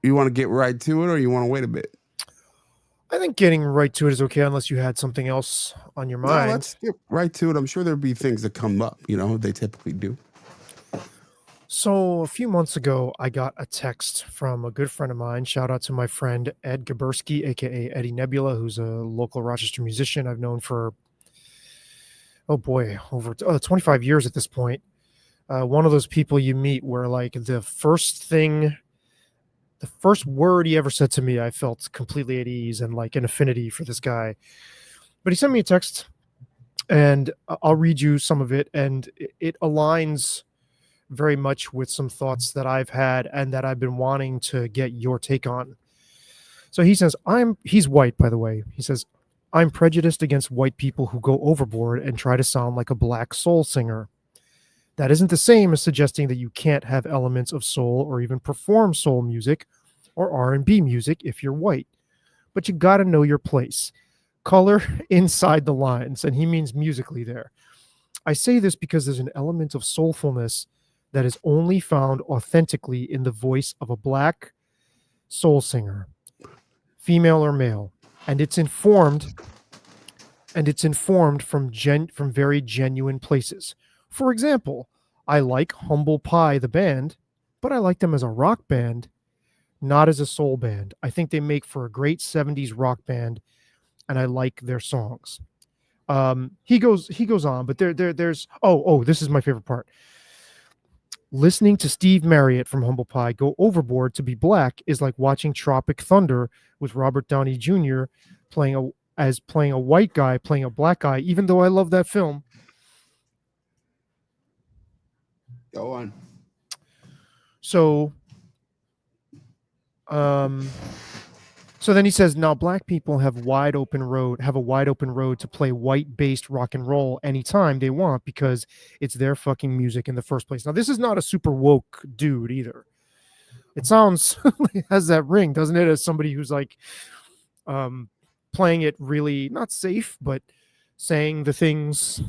You want to get right to it, or you want to wait a bit? I think getting right to it is okay unless you had something else on your No, mind. let's get right to it. I'm sure there'll be things that come up. They typically do. So, a few months ago, I got a text from a good friend of mine. Shout out to my friend Ed Gabersky, aka Eddie Nebula, who's a local Rochester musician I've known for, oh boy, over 25 years at this point. One of those people you meet where, like, the first word he ever said to me, I felt completely at ease and like an affinity for this guy. But he sent me a text, and I'll read you some of it, and it aligns very much with some thoughts that I've had and that I've been wanting to get your take on. So he says, he's white, by the way. He says, I'm prejudiced against white people who go overboard and try to sound like a black soul singer. That isn't the same as suggesting that you can't have elements of soul or even perform soul music or R&B music if you're white. But you got to know your place. Color inside the lines, and he means musically there. I say this because there's an element of soulfulness that is only found authentically in the voice of a black soul singer, female or male, and it's informed from very genuine places. For example, I like Humble Pie the band, but I like them as a rock band, not as a soul band. I think they make for a great 70s rock band, and I like their songs. He goes on, but there's this is my favorite part. Listening to Steve Marriott from Humble Pie go overboard to be black is like watching Tropic Thunder with Robert Downey Jr. playing a white guy playing a black guy, even though I love that film. Go on. So so then he says, now black people have a wide open road to play white-based rock and roll anytime they want because it's their fucking music in the first place. Now, this is not a super woke dude either. It sounds it has that ring, doesn't it? As somebody who's like playing it really not safe, but saying the things.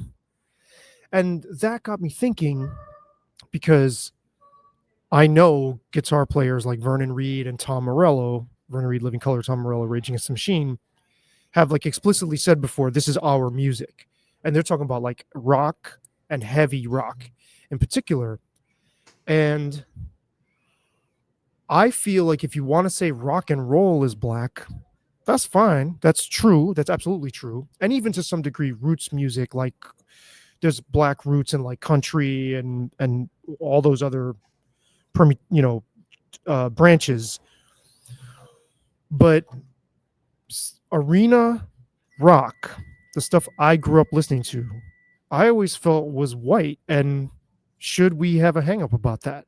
And that got me thinking, because I know guitar players like Vernon Reid and Tom Morello, Vernon Reid, Living Colour, Tom Morello, Rage Against the Machine, have like explicitly said before, this is our music. And they're talking about like rock and heavy rock in particular. And I feel like if you want to say rock and roll is black, that's fine. That's true. That's absolutely true. And even to some degree, roots music, like there's black roots in like country and all those other branches. But arena rock, the stuff I grew up listening to, I always felt was white. And should we have a hang up about that?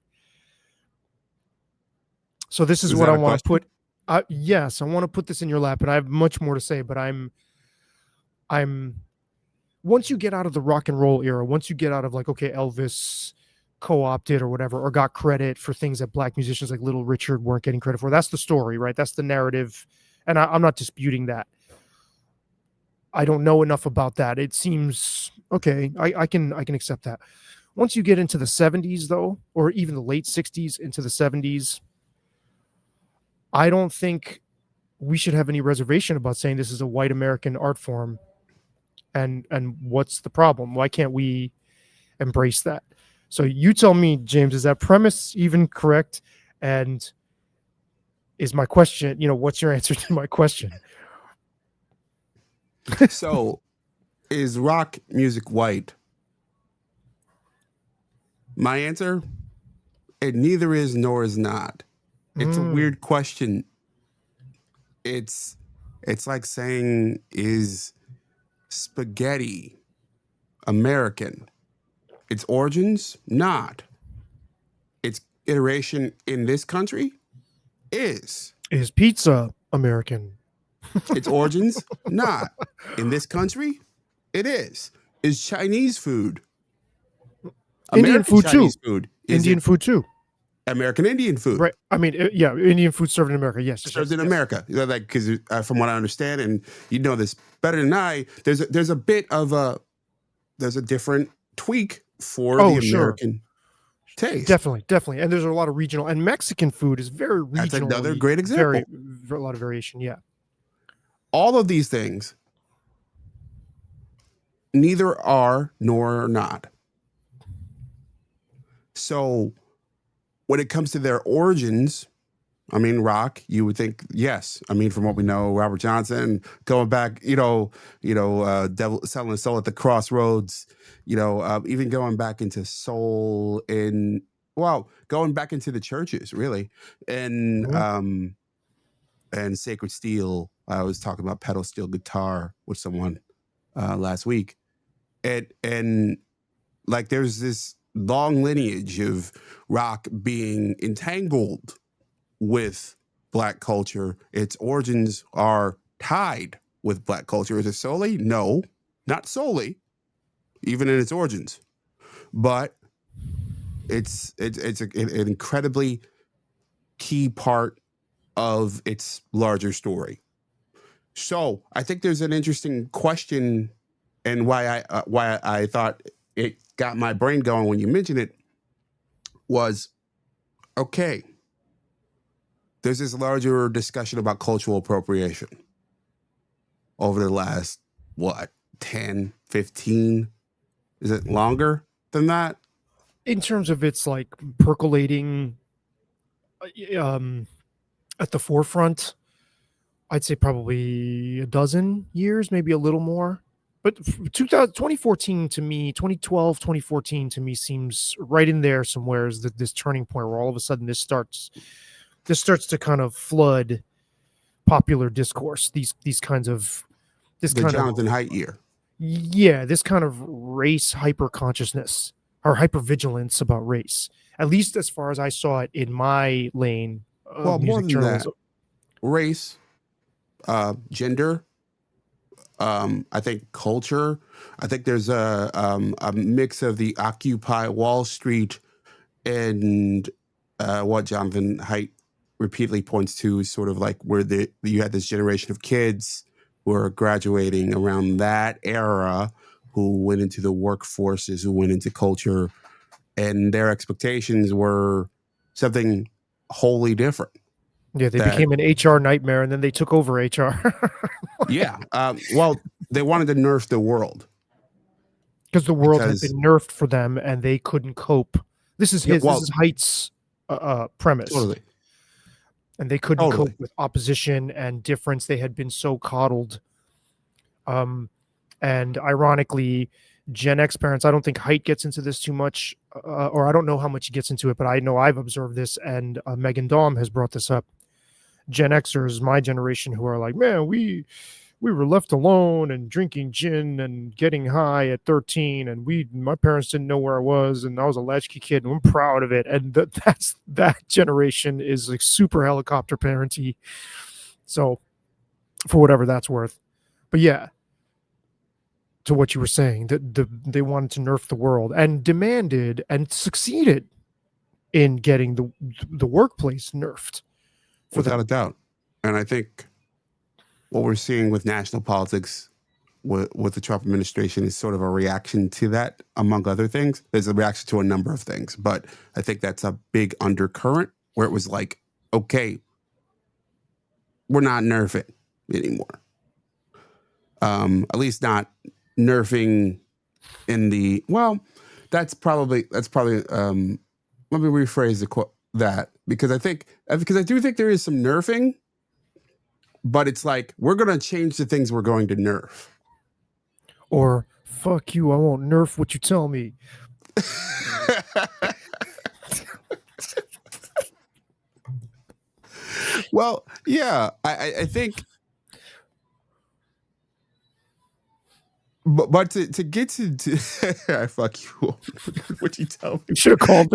So this is what I want to put. Yes, I want to put this in your lap, and I have much more to say. But I'm once you get out of the rock and roll era, once you get out of like, okay, Elvis co-opted or whatever, or got credit for things that black musicians like Little Richard weren't getting credit for. That's the story, right? That's the narrative. And I'm not disputing that. I don't know enough about that. It seems okay. I can accept that. Once you get into the 70s though, or even the late 60s into the 70s, I don't think we should have any reservation about saying this is a white American art form. And what's the problem? Why can't we embrace that? So you tell me, James, is that premise even correct? And is my question, what's your answer to my question? So, is rock music white? My answer, it neither is nor is not. It's a weird question. It's like saying, is spaghetti American? Its origins, not. Its iteration in this country is. Is pizza American? Its origins, not. In this country, it is. Is Chinese food Indian food Chinese too. food? Indian food too. American Indian food, right? I mean, yeah, Indian food served in America. Yes, served in America. Like, because from what I understand, and you know this better than I, there's a bit of there's a different tweak for the American taste. Definitely. And there's a lot of regional, and Mexican food is very regional. That's another great example. A lot of variation. Yeah. All of these things neither are nor not. So when it comes to their origins, I mean, rock, you would think, yes. I mean, from what we know, Robert Johnson going back, devil selling his soul at the crossroads, even going back into soul going back into the churches, really. And Mhm. and Sacred Steel. I was talking about pedal steel guitar with someone last week. And like there's this long lineage of rock being entangled with Black culture. Its origins are tied with Black culture. Is it solely? No, not solely, even in its origins. But it's an incredibly key part of its larger story. So I think there's an interesting question, and why I thought it got my brain going when you mentioned it was, okay, there's this larger discussion about cultural appropriation over the last, 10, 15? Is it longer than that? In terms of its like percolating at the forefront, I'd say probably a dozen years, maybe a little more. But 2014 to me, 2012, 2014 to me seems right in there somewhere is this turning point where all of a sudden this starts to kind of flood popular discourse. These kinds of this The kind of Jonathan Haidt year. this kind of race hyper consciousness or hyper vigilance about race. At least as far as I saw it in my lane of Well, more music than that, journalism. race, gender, I think culture. I think there's a mix of the Occupy Wall Street and what Jonathan Haidt repeatedly points to is sort of like where you had this generation of kids who are graduating around that era, who went into the workforces, who went into culture, and their expectations were something wholly different. Yeah, they That became an HR nightmare, and then they took over HR Yeah, well, they wanted to nerf the world because the world had because been nerfed for them, and they couldn't cope. This yeah, is Haidt's premise, totally, and they couldn't cope totally. with opposition and difference. They had been so coddled. And ironically, Gen X parents, I don't think Haidt gets into this too much, or I don't know how much he gets into it, but I know I've observed this, and Megan Daum has brought this up. Gen Xers, my generation, who are like, man, we were left alone and drinking gin and getting high at 13, and my parents didn't know where I was, and I was a latchkey kid, and I'm proud of it. And that generation is like super helicopter parenty. So, for whatever that's worth, but yeah, to what you were saying, that they wanted to nerf the world and demanded and succeeded in getting the workplace nerfed for Without them. a doubt. And I think what we're seeing with national politics with the Trump administration is sort of a reaction to that, among other things. There's a reaction to a number of things, but I think that's a big undercurrent where it was like, okay, we're not nerfing anymore. At least not nerfing in the that's probably let me rephrase that because I do think there is some nerfing, but it's like we're going to change the things we're going to nerf. Or fuck you, I won't nerf what you tell me. Well, yeah, I think, but to get to I fuck you, what you tell me? You should have called